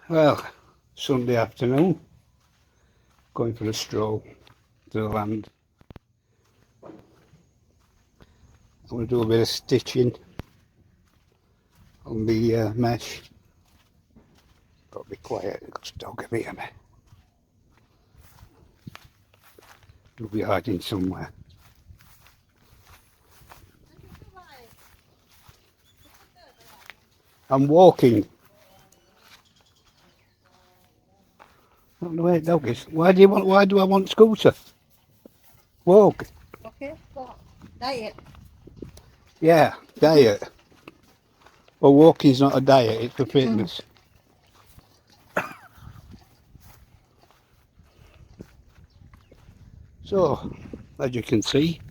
Well, Sunday afternoon, going for a stroll to the land. I'm going to do a bit of stitching on the mesh. Got to be quiet, because dog will hear me. He'll be hiding somewhere. I'm walking. I don't know where the dog is. Why do I want scooter? Walk. Okay, what? Diet. Yeah, diet. Well, walking's not a diet, it's for fitness. So, as you can see,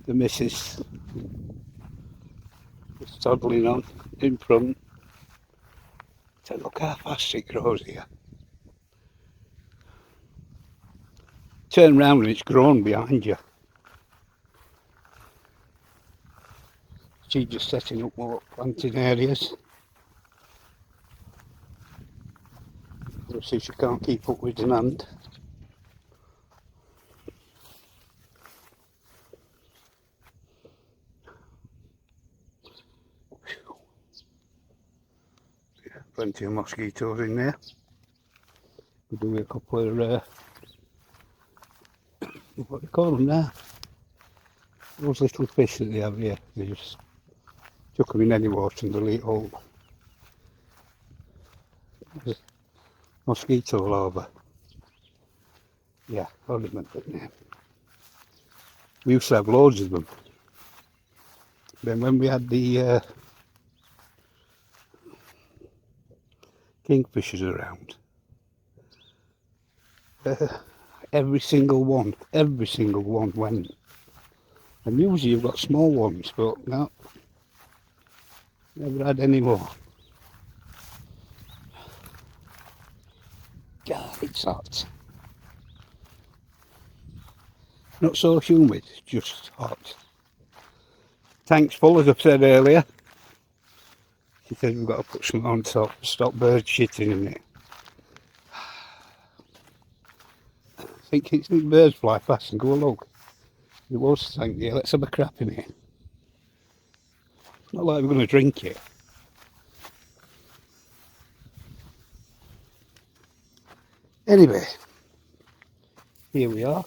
the missus is toddling on in front. So look how fast it grows here. Turn round and it's grown behind you. She's just setting up more planting areas. We'll see if she can't keep up with demand. Yeah, plenty of mosquitoes in there. We'll do a couple of what do you call them now? Those little fish that they have here. They just chuck them in any water and they'll eat all. Mosquito larvae. Yeah, I remember that name. We used to have loads of them. Then when we had the kingfishers around, every single one went. And usually you've got small ones, but no, never had any more. God, it's hot. Not so humid, just hot. Tank's full, as I've said earlier. She said we've got to put some on top to stop birds shitting in it. I think birds fly past and go, look, there was a tank there, let's have a crap in it. Not like we're going to drink it. Anyway, here we are.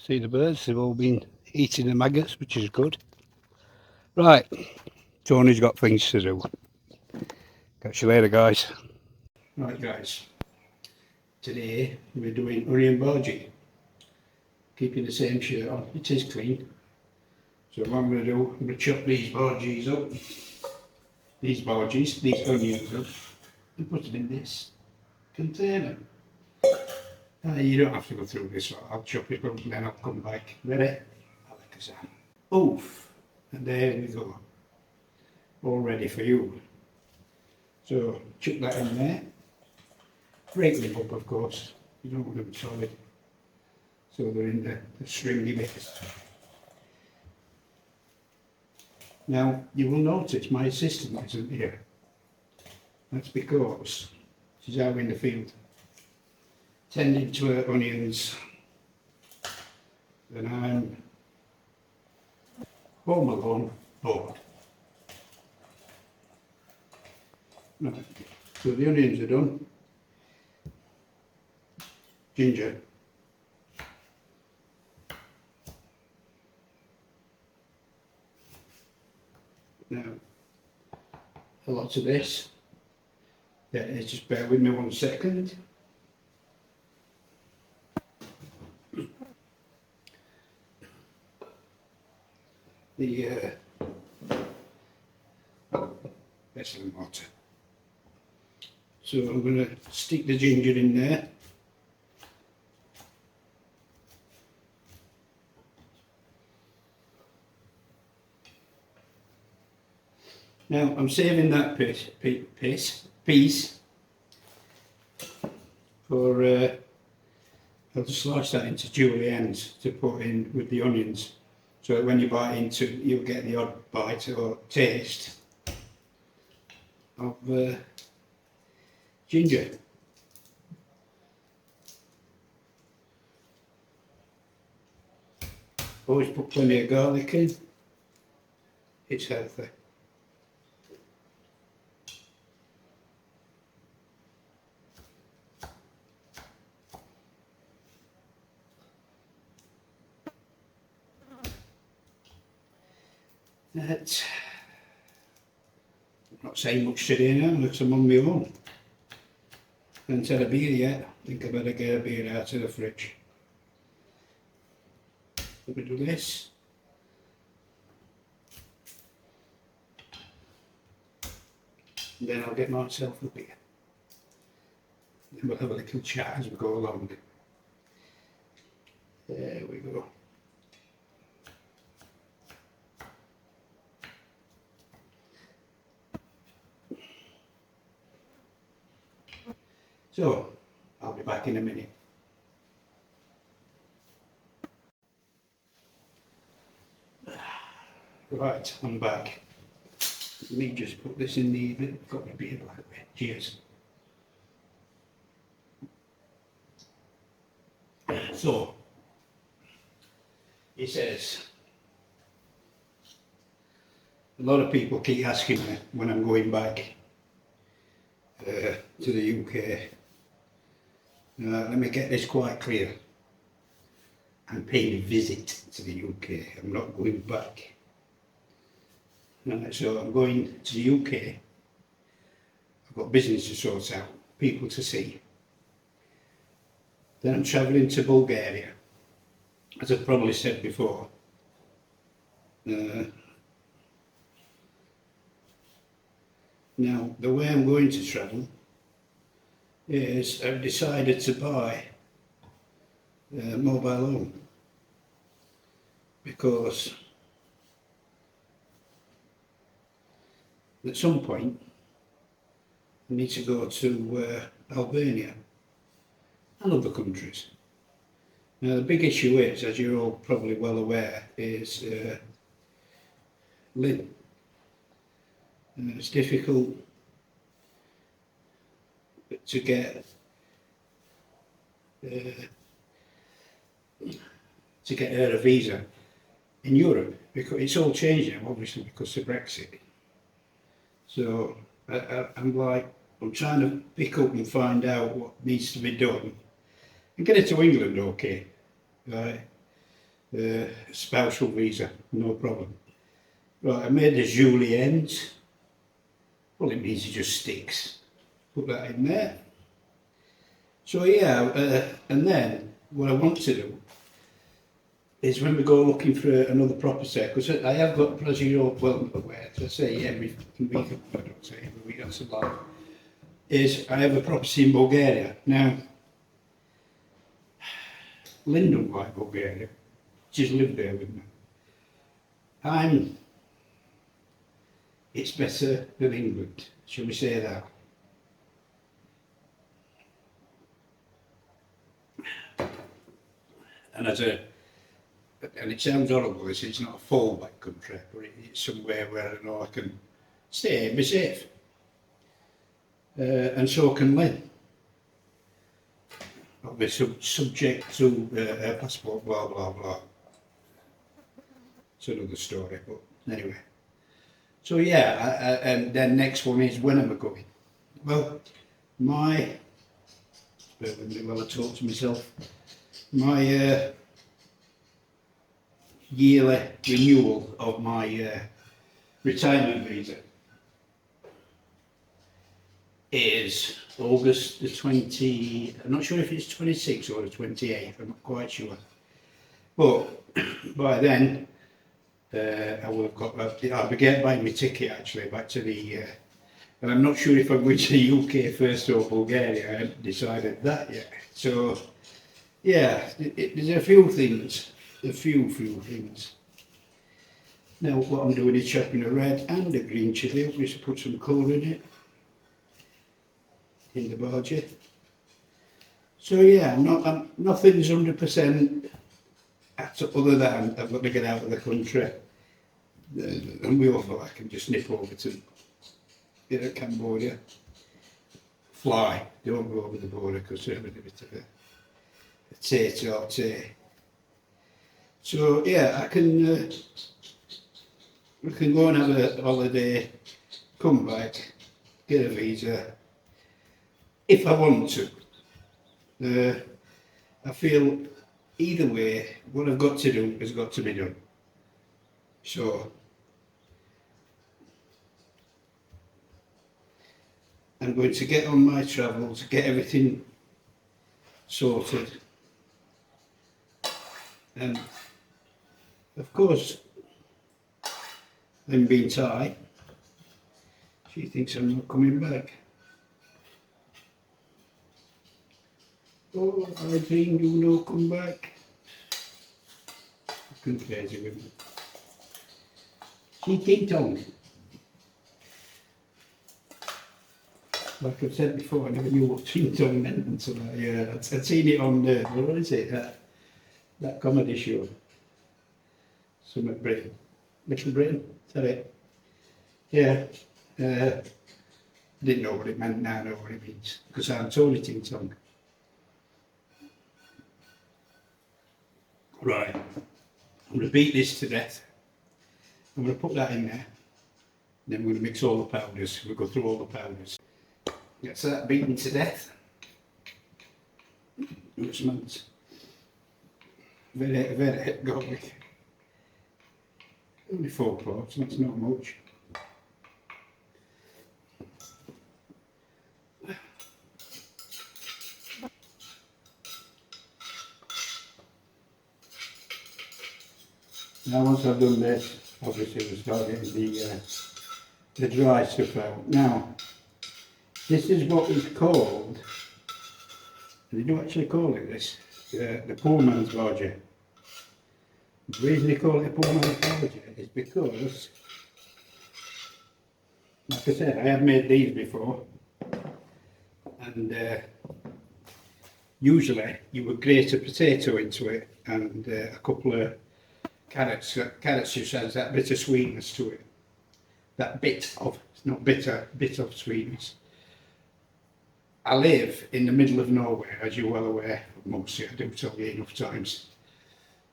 See the birds, they've all been eating the maggots, which is good. Right, Tony's got things to do. Catch you later, guys. Right, guys, today we're doing onion bhaji. Keeping the same shirt on, it is clean. So what I'm going to do, I'm going to chop these bhajis up. These onions up, and put them in this container. You don't have to go through this one. I'll chop it up and then I'll come back. Ready? Alakazam. Oof! And there we go. All ready for you. So chuck that in there. Break them up, of course. You don't want them solid. So they're in the stringy bits. Now you will notice my assistant isn't here. That's because she's out in the field tending to her onions, and I'm home alone, bored. Right, so the onions are done. Ginger. Now, a lot of this. Yeah, just bear with me 1 second. The vessel and water. So I'm going to stick the ginger in there. Now I'm saving that piece. for I'll just slice that into jewelry ends to put in with the onions, so that when you bite into it, you'll get the odd bite or taste of ginger. Always put plenty of garlic in, it's healthy. That's, I'm not saying much today now because I'm on my own. I haven't had a beer yet. I think I better get a beer out of the fridge. Let me do this. And then I'll get myself a beer. Then we'll have a little chat as we go along. There we go. So, I'll be back in a minute. Right, I'm back. Let me just put this in the, got my beer by the way. Cheers. So, it says, a lot of people keep asking me when I'm going back to the UK. Let me get this quite clear. I'm paying a visit to the UK. I'm not going back. So I'm going to the UK. I've got business to sort out, people to see. Then I'm travelling to Bulgaria, as I've probably said before. Now, the way I'm going to travel is I've decided to buy a mobile home because at some point I need to go to Albania and other countries. Now the big issue is, as you're all probably well aware, is lint. It's difficult to get her a visa in Europe, because it's all changed now, obviously because of Brexit. So I'm trying to pick up and find out what needs to be done and get it to England, okay, right? Spousal visa, no problem. Right, I made the hens. Well, it means it just sticks. Put that in there. So yeah, and then what I want to do is when we go looking for another property, because I have got, as you're well aware, I say every week, I don't say every week, that's a lie, is I have a property in Bulgaria. Now, Lynn don't like Bulgaria, she's lived there with me. It's better than England, shall we say that? And it sounds horrible, it's not a fallback country, but it's somewhere where I know I can stay and be safe. And so can Lynn. Obviously subject to her passport, blah blah blah. It's another story, but anyway. So yeah, and then next one is, when am I going? Well, while I talk to myself, my yearly renewal of my retirement visa is August the 20, I'm not sure if it's 26th or the 28th, I'm not quite sure. But by then, I will have got, I'll be getting buying my ticket actually back to the, and I'm not sure if I'm going to the UK first or Bulgaria, I haven't decided that yet. So, yeah, there's a few things, a few things. Now what I'm doing is chopping a red and a green chilli up, just to put some colour in it, in the bhaji. So yeah, nothing's 100% other than I've got to get out of the country. And we all know I can just nip over to Cambodia. Fly, don't go over the border because they're a bit of a tay. So yeah, we can go and have a holiday, come back, get a visa, if I want to. I feel either way, what I've got to do has got to be done. So I'm going to get on my travels, get everything sorted, and of course, them being Thai, she thinks I'm not coming back. Oh, I dreamed you no come back. Fucking crazy women. She ting tong. Like I've said before, I never knew what ting tong meant until I'd seen it on what is it? That comedy show. Some at Britain. Little Britain, is that it? Yeah. Didn't know what it meant, now I know what it means. Because I'm totally ting tong. Right. I'm going to beat this to death. I'm going to put that in there. Then we're going to mix all the powders. We'll go through all the powders. Gets that beaten to death. It smells very garlic. Only 4 parts, that's not much. Now once I've done this, obviously we'll start getting the dry stuff out. Now, this is what is called, they do actually call it this, the poor man's bhaji. The reason they call it a poor man's bhaji is because, like I said, I have made these before, and usually you would grate a potato into it and a couple of carrots. Carrots just adds that bit of sweetness to it. That bit of, not bitter, bit of sweetness. I live in the middle of nowhere, as you're well aware, mostly I do tell you enough times.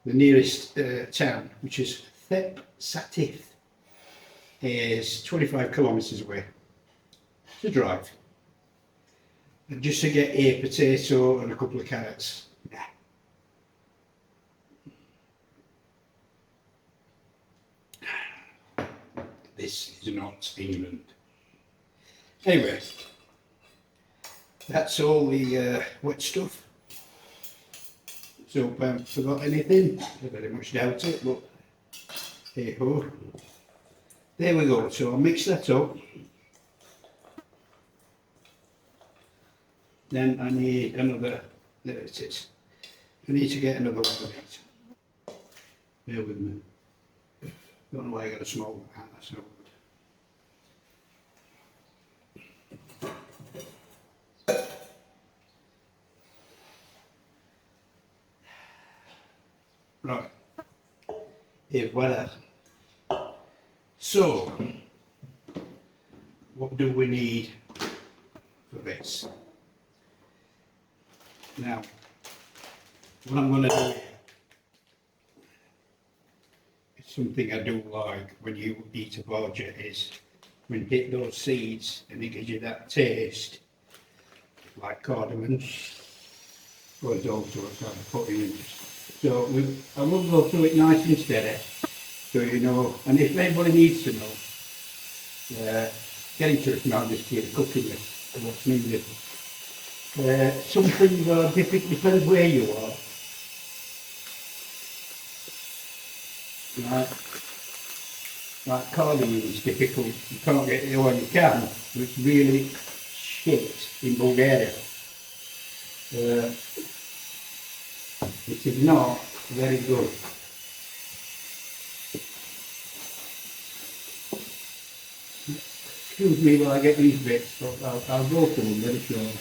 The nearest town, which is Thep Satif, is 25 kilometres away. It's a drive. And just to get a potato and a couple of carrots, nah. This is not England. Anyway, that's all the wet stuff. So I haven't forgot anything. I very much doubt it, but hey ho. There we go. So I'll mix that up. Then I need another, there it is. I need to get another one of these. Bear with me. Don't know why I got a small one, that's no good. Right. Here, voila. So, what do we need for this? Now, what I'm going to do here is something I do like when you eat a bhaji, is when you hit those seeds and it gives you that taste, like cardamom, or dogs or kind of putting in. So I will go through it nice and steady, so you know, and if anybody needs to know, get in touch with me, I'll just keep cooking this, what's needed. Some things are difficult, depends where you are. Like cardamom is difficult, you can't get it, or you can, but it's really shit in Bulgaria. It is not very good. Excuse me while I get these bits, but I'll go through them very shortly.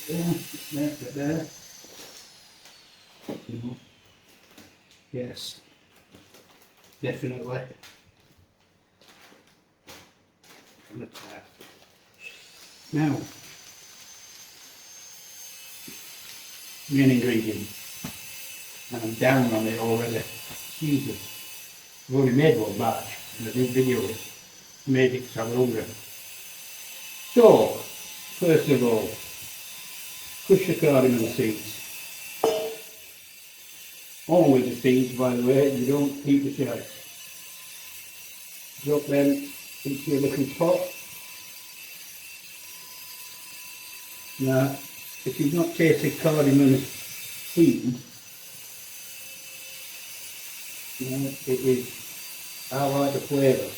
There. No. Yes, definitely. Look at that. Now, main ingredient, and I'm down on it already. Jesus, I've already made one batch in a big video. Made it because I was hungry. So, first of all, crush the cardamom seeds. Only the seeds, by the way, you don't keep the shells. Drop them into your little pot. Now, if you've not tasted cardamom seed, it is, I like the flavour,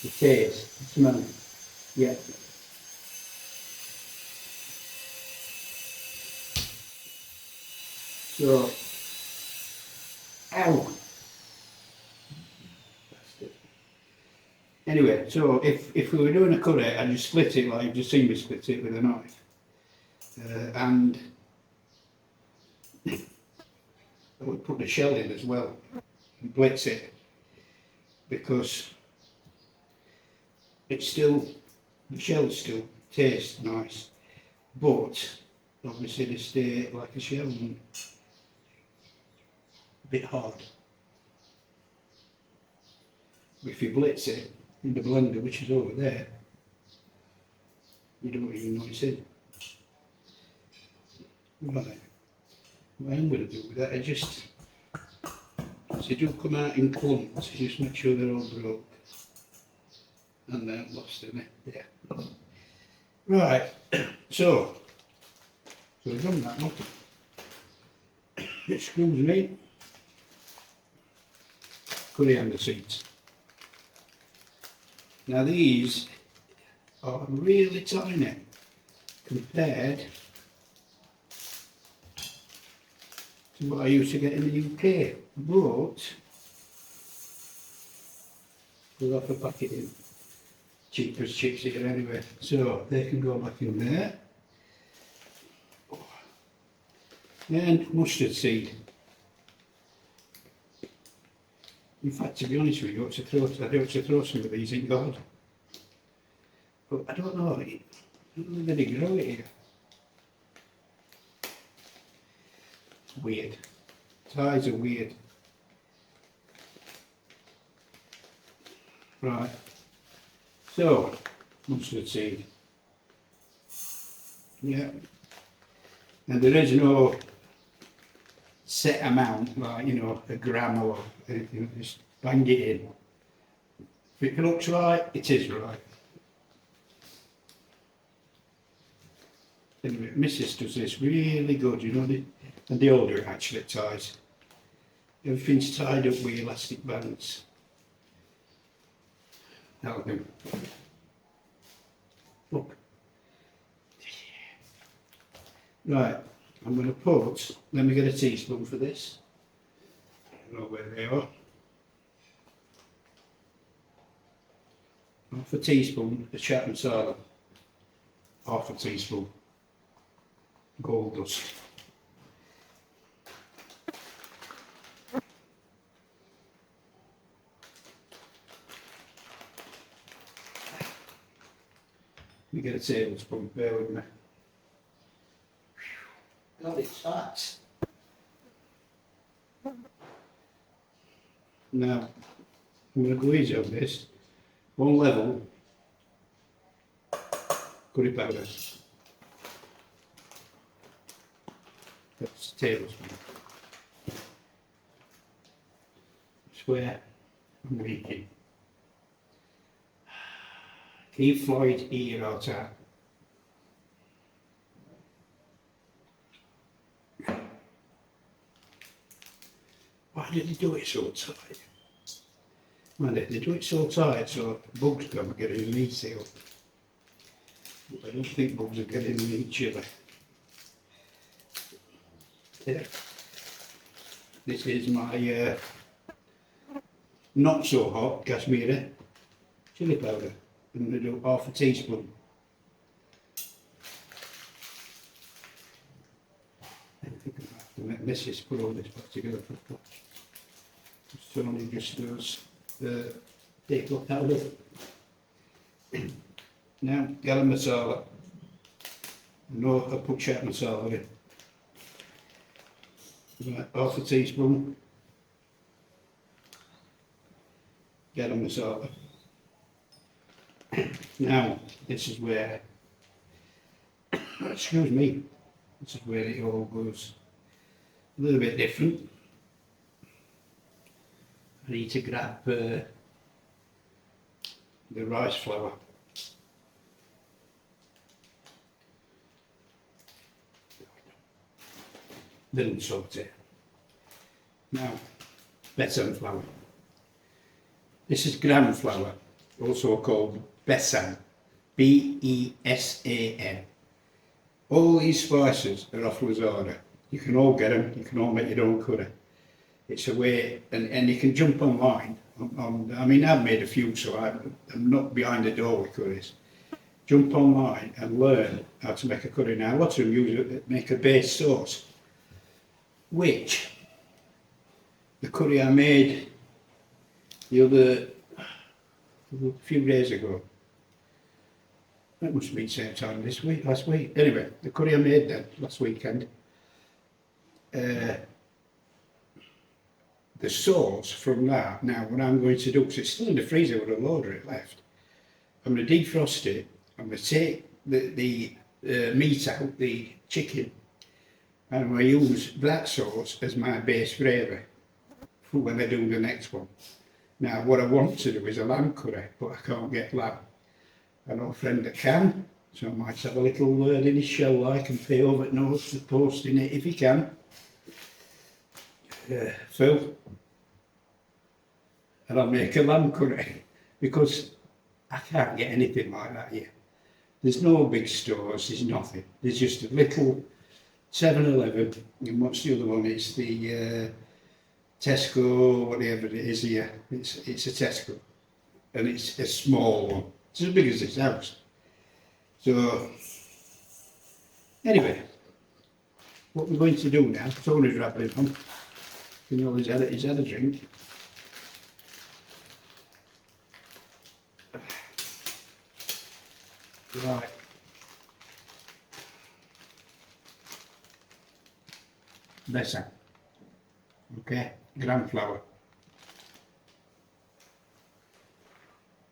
the taste, the smell. Yeah. So, ow! Anyway, so if we were doing a curry, I'd just split it like you've just seen me split it with a knife. And I would put the shell in as well and blitz it, because it's still, the shell still tastes nice, but obviously they stay like a shell and a bit hard. If you blitz it in the blender, which is over there, you don't even know it's in. Right. What I'm going to do with that, I just, so they do come out in clumps, just make sure they're all broke. And then lost in it, yeah. Right, so we've done that one. Excuse me. Coriander seeds. Now these are really tiny compared to what I used to get in the UK, but we'll have to pack it in. Cheap as chips here anyway, so they can go back in there. And mustard seed. In fact, to be honest with you, I ought to throw some of these in God. But I don't know, I don't know whether they grow it here. It's weird. Ties are weird. Right. So, mustard seed. Yeah. And there is no set amount, like, you know, a gram or anything, just bang it in. If it looks right, it is right. Anyway, Mrs. does this really good, you know, and the older it actually ties. Everything's tied up with elastic bands. That'll do. Look. Right, I'm going to put, let me get a teaspoon for this. I don't know where they are. Half a teaspoon of chat masala. Half a teaspoon gold dust. Let me get a tablespoon, bear with me. God, it's hot. Now, I'm going to go easy on this. One level curry powder. That's a tablespoon. I swear I'm leaking. Keep Floyd ear out out. Why did they do it so tight? Well, they do it so tight so bugs don't get in the meat seal. I don't think bugs will get in the meat chili. Yeah. This is my not so hot Kashmiri chili powder. I'm going to do half a teaspoon. my missus put all this back together properly. Tony just does the pickle powder. Now, garam masala. No, I put chaat masala in. Right, half a teaspoon garam masala. Now, this is where, excuse me, this is where it all goes a little bit different. I need to grab the rice flour. Little salt it. Now, besan flour. This is gram flour, also called besan, B-E-S-A-N. All these spices are off Lazada. You can all get them, you can all make your own curry. It's a way, and you can jump online. I mean, I've made a few, so I'm not behind the door with curries. Jump online and learn how to make a curry. Now, lots of them make a base sauce, which the curry I made a few days ago. That must have been same time last week. Anyway, the curry I made then last weekend. The sauce from that, now what I'm going to do, because it's still in the freezer with a load of it left, I'm going to defrost it, I'm going to take the meat out, the chicken, and I'm going to use that sauce as my base gravy for when I do the next one. Now what I want to do is a lamb curry, but I can't get lamb. I know a friend that can, so I might have a little word in his show like and pay over at North for posting it if he can. Phil, and I'll make a lamb curry because I can't get anything like that here. There's no big stores, there's nothing. There's just a little 7-Eleven, and what's the other one? It's the Tesco, whatever it is here. It's a Tesco, and it's a small one. It's as big as this house. So, anyway, what we're going to do now, Tony's rattling on. You know, he's had a drink. Right. Besan. Okay, gram flour.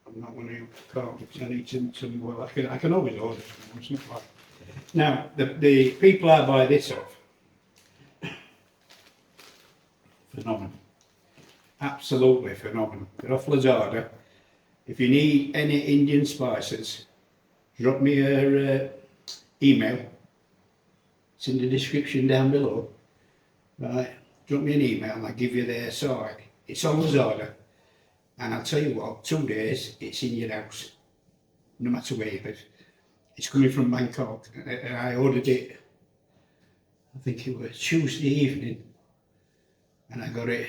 I'm not one of you carpets. I need some, well, I can always order some, it's not like. Now, the people I buy this off, phenomenal. Absolutely phenomenal. They're off Lazada. If you need any Indian spices, drop me your email. It's in the description down below. Right, drop me an email and I'll give you their site. It's on Lazada. And I'll tell you what, 2 days, it's in your house. No matter where you live. It's coming from Bangkok. And I ordered it, I think it was Tuesday evening. And I got it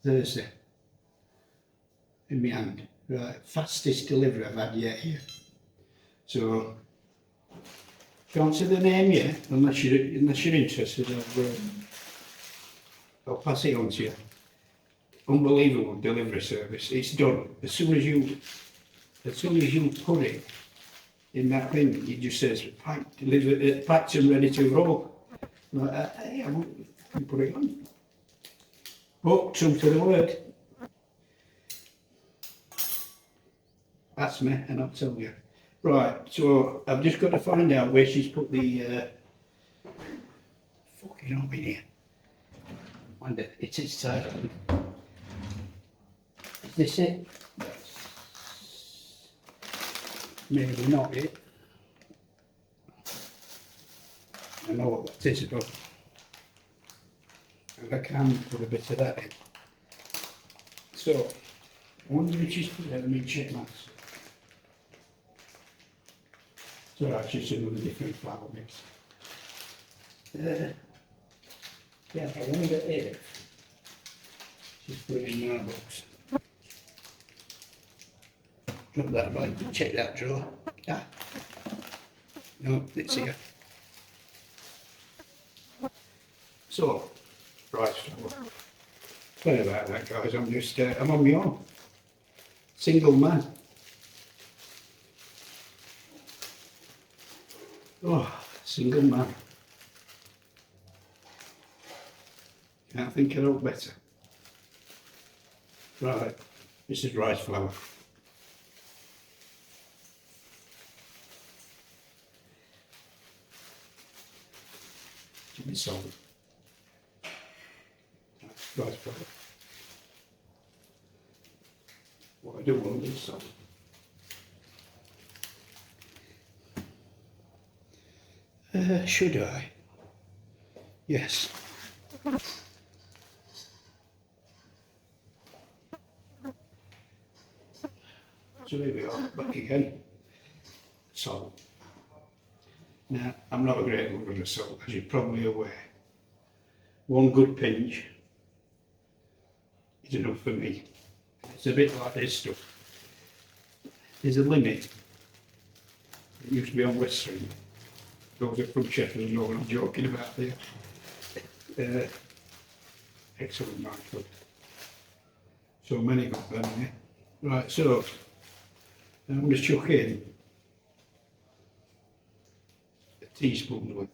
Thursday in my hand. Right, fastest delivery I've had yet here. So, can't say the name yet, unless you're interested. I'll pass it on to you. Unbelievable delivery service. It's done. As soon as you put it in that thing, it just says packed, delivered, packed and ready to roll. Like, hey, I can put it on. But true to the word. That's me, and I'll tell you. Right, so I've just got to find out where she's put the fucking up in here. Wonder, it is tight. Is this it? Maybe not it. I know what that is, but I can put a bit of that in. So, I wonder if she's put that. Let me check that. So that's just another different flour mix. Yeah, I wonder if she's put it in my box. Drop that right, check that drawer. Ah. No, it's here. So, rice flour. Sorry about that, guys. I'm just, I'm on my own. Single man. Oh, single man. Can't think of it better. Right, this is rice flour. Give me salt. Rice flour. What I do want is salt. Should I? Yes. So here we are, back again. Salt. Now, I'm not a great lover of salt, as you're probably aware. One good pinch is enough for me. It's a bit like this stuff. There's a limit. It used to be on West Street. Those are from Sheffield know what I'm joking about there. Excellent nightclub. So many got them here. Right, so I'm going to chuck in a teaspoon worth.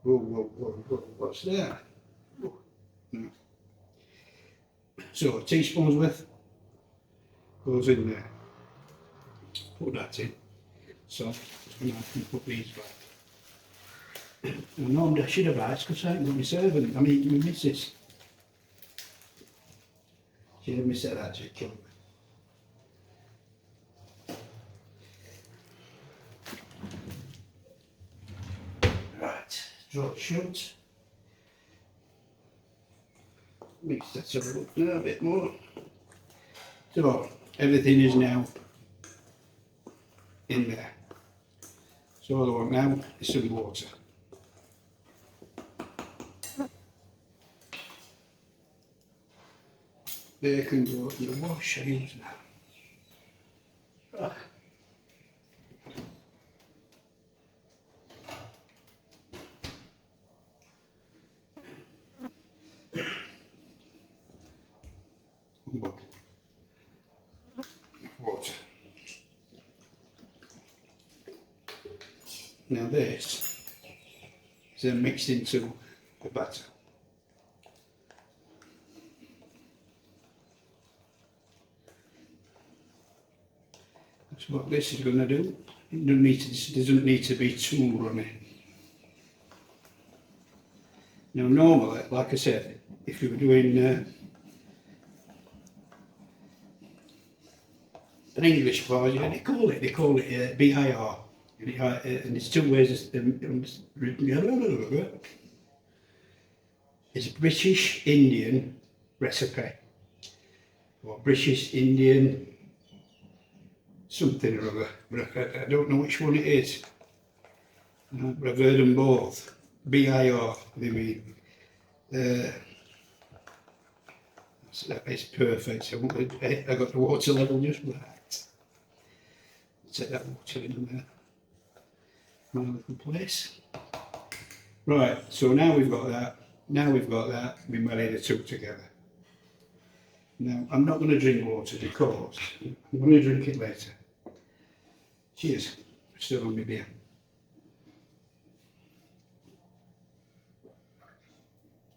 Whoa, whoa, whoa, whoa, what's that? Oh, no. So a teaspoon's worth goes in there. Put that in. So, and I can put these back. I know I should have asked because I haven't got my servant. I mean, my missus. She had me said that to kill me. Right, draw it shut. Mix that up now a bit more. So, everything is now in there. So all I want now is some water. They can go in the wash I use now. Water. Now this is then mixed into the batter. That's what this is going to do. It doesn't need to be too runny. Now normally, like I said, if you were doing an English bhaji, they call it BIR, and it's two ways. It's a British Indian recipe, or British Indian something or other, but I don't know which one it is. But I've heard them both. BIR, they mean. It's perfect. I got the water level just right. Take that water in there. My little place. Right, so now we've got that. We marry the two together. Now, I'm not going to drink water because I'm going to drink it later. Cheers. Still on my beer.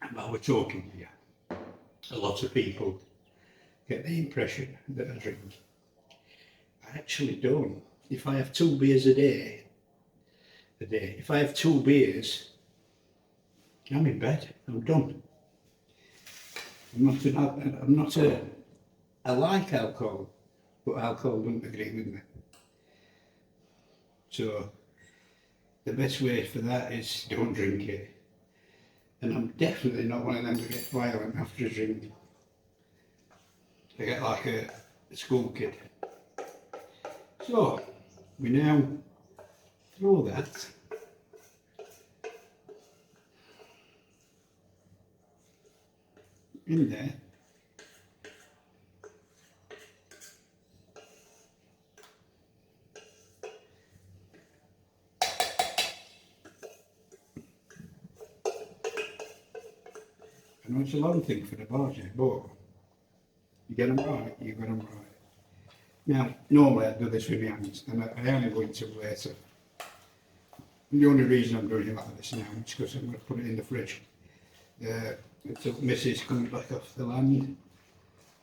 And while we're talking here, a lot of people get the impression that I drink. I actually don't. If I have 2 beers a day, if I have 2 beers, I'm in bed. I'm done. I like alcohol, but alcohol doesn't agree with me. So the best way for that is don't drink it. And I'm definitely not one of them to get violent after a drink. I get like a school kid. So we now throw that in there. I know it's a long thing for the bhaji, but you get them right, you get them right. Now, normally I do this with my hands, and I only go into later. The only reason I'm doing it like this now is because I'm going to put it in the fridge. Until Mrs. comes back off the land.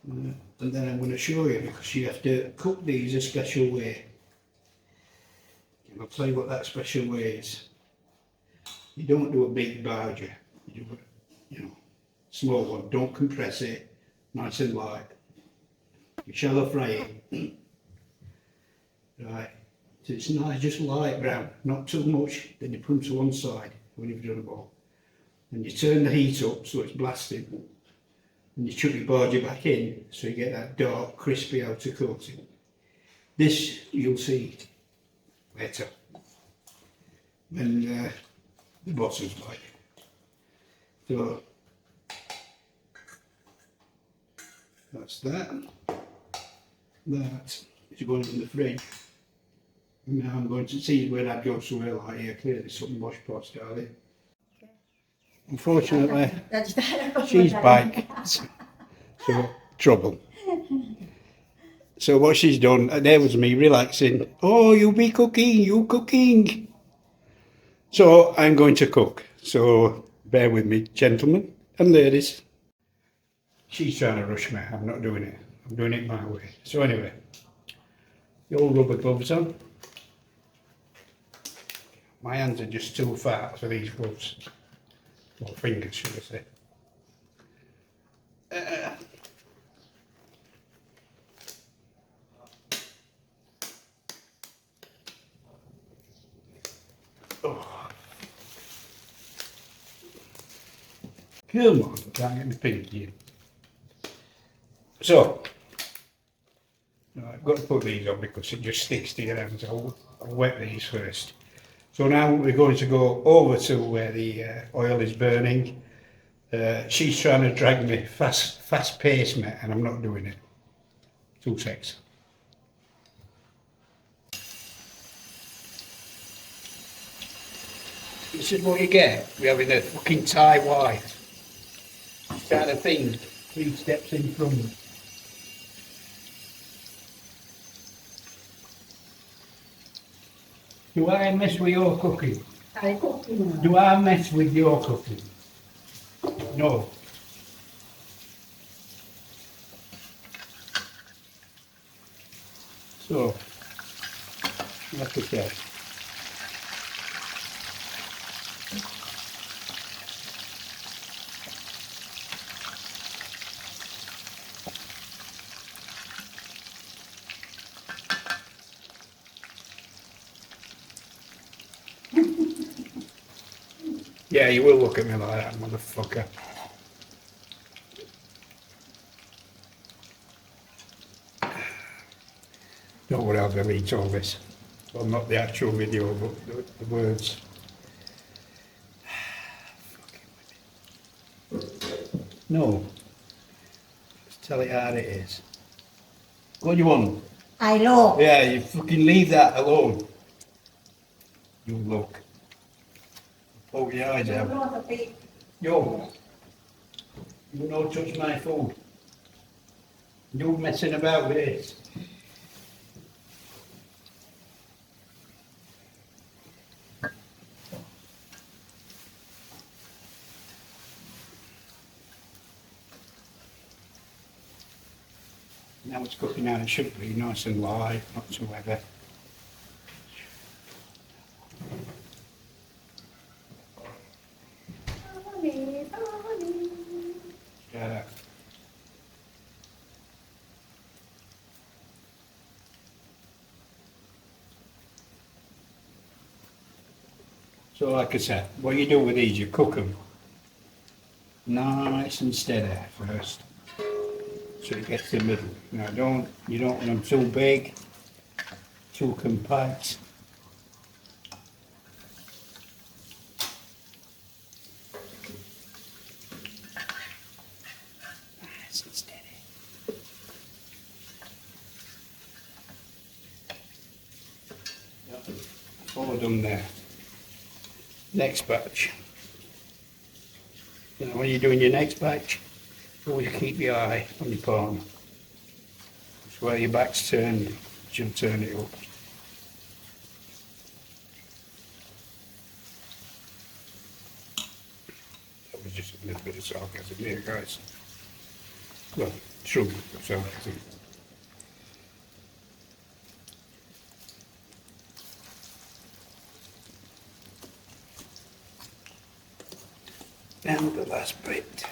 And then I'm going to show you, because you have to cook these a special way. And I'll tell you what that special way is. You don't do a big bhaji, you do a small one. Don't compress it, nice and light. You shallow fry it. Right, so it's nice, just light brown, not too much. Then you put them to one side when you've done them all. And you turn the heat up so it's blasting. And you chuck your bhaji back in so you get that dark, crispy outer coating. This you'll see later when the bottom's like. So that's that. That is going in the fridge. And now I'm going to see where that goes somewhere like here. Clearly something wash pots, darling. Unfortunately, she's back. So, trouble. So what she's done, there was me relaxing. Oh, you be cooking, you cooking. So I'm going to cook. So bear with me, gentlemen and ladies. She's trying to rush me. I'm not doing it. I'm doing it my way. So anyway, the old rubber gloves on. My hands are just too fat for these gloves. Or fingers, should I say. Oh. Come on, can't get my pinky in. So, I've got to put these on because it just sticks to your hands. I'll wet these first. So now we're going to go over to where the oil is burning. She's trying to drag me fast pace, mate, and I'm not doing it. 2 secs. This is what you get. We're having a fucking Thai wife. This kind of thing. 3 steps in front. Do I mess with your cooking? I cooking. Do I mess with your cooking? No. So, like I said, yeah, you will look at me like that, motherfucker. Don't worry, I'll delete all this. Well, not the actual video, but the words. No. Just tell it how it is. What do you want? I know. Yeah, you fucking leave that alone. You look. Poke your eyes out. Yo. You don't touch my food. You messing about with this. Now it's cooking out, it should be nice and light, not too heavy. Yeah. So like I said, what you do with these, you cook them nice and steady first. So it gets the middle. Now you don't want them too big, too compact. Nice and steady. All done there. Next batch. Now when you're doing your next batch, always keep your eye on your palm. It's where your back's turned, you'll turn it up. That was just a little bit of sarcasm here, guys. Well, true sarcasm. And the last bit.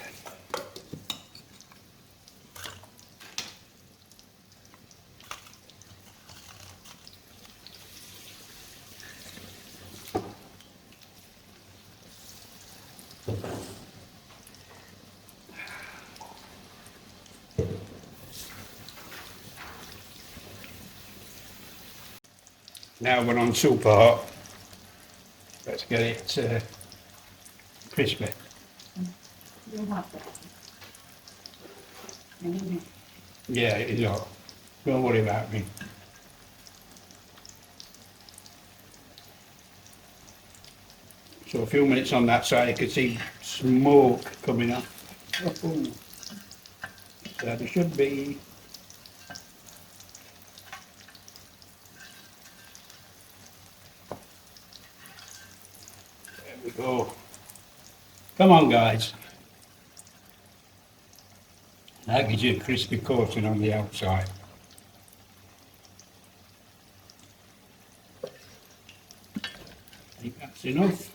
Now we're on super hot. Let's get it crispy. You have that. Yeah, it is hot. Don't worry about me. So a few minutes on that side, you can see smoke coming up. Oh, there it should be. There we go. Come on, guys. That gives you a crispy coating on the outside. I think that's enough.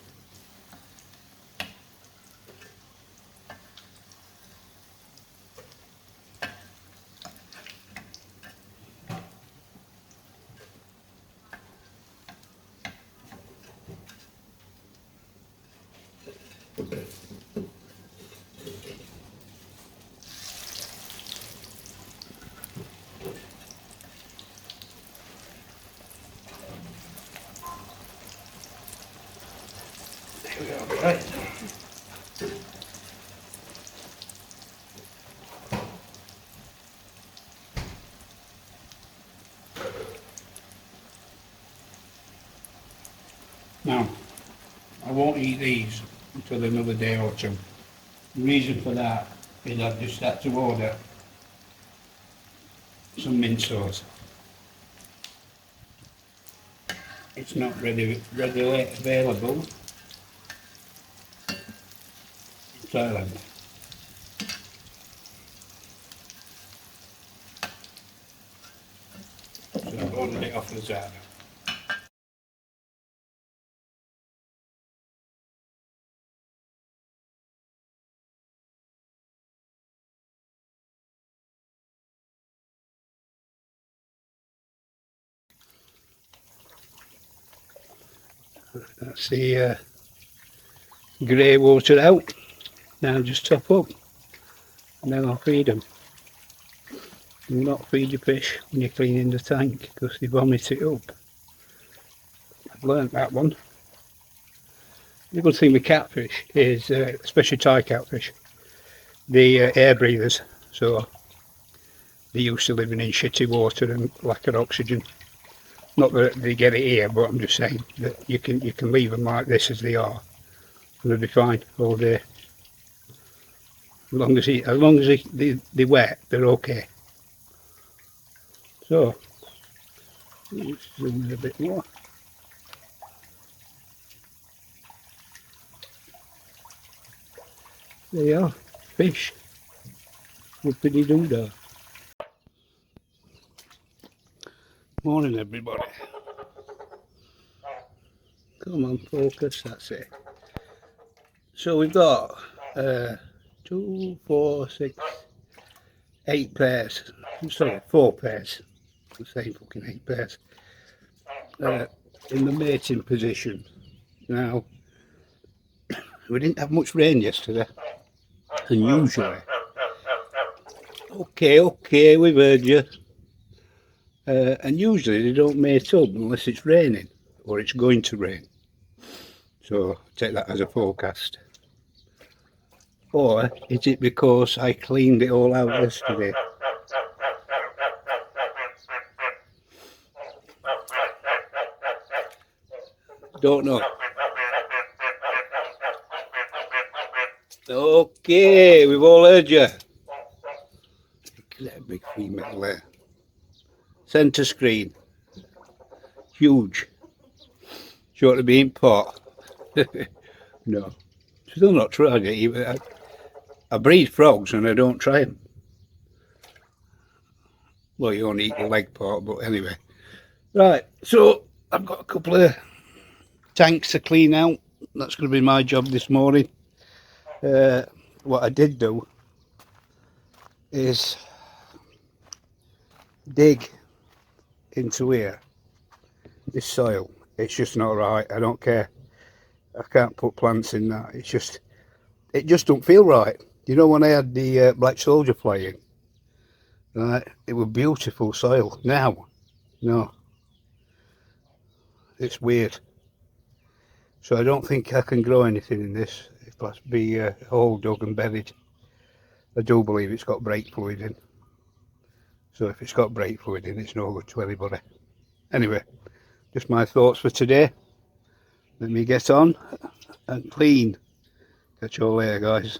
There we go, right. Now, I won't eat these until another day or two. The reason for that is I've just had to order some mint sauce. It's not readily available in Thailand. So I've ordered it off Lazada. That's the grey water out. Now just top up and then I'll feed them. Do not feed your fish when you're cleaning the tank because they vomit it up. I've learnt that one. The good thing with catfish is, especially Thai catfish, the air breathers, so they're used to living in shitty water and lack of oxygen. Not that they get it here, but I'm just saying that you can leave them like this as they are, and they'll be fine all day. As long as they're wet, they're okay. So, let's zoom in a bit more. There you are, fish. Whoopity doo dah. Morning, everybody. Come on, focus. That's it. So we've got 2, 4, 6, 8 pairs. Sorry, 4 pairs. I'm saying fucking 8 pairs. In the mating position. Now, we didn't have much rain yesterday, and usually, okay, we've heard you. And usually they don't mate up unless it's raining or it's going to rain. So take that as a forecast. Or is it because I cleaned it all out yesterday? Don't know. Okay, we've all heard you. That big female there. Centre screen. Huge. She ought to be in pot. No. Still not tried it either. I breed frogs and I don't try them. Well, you only eat the leg part, but anyway. Right, so I've got a couple of tanks to clean out. That's going to be my job this morning. What I did do is dig into here, this soil. It's just not right. I don't care. I can't put plants in that. It just don't feel right. You know, when I had the black soldier flying, right, it was beautiful soil. Now, no, it's weird. So I don't think I can grow anything in this. It must be all dug and buried. I do believe it's got brake fluid in. So if it's got brake fluid in, it's no good to anybody. Anyway, just my thoughts for today. Let me get on and clean. Catch you all later, guys.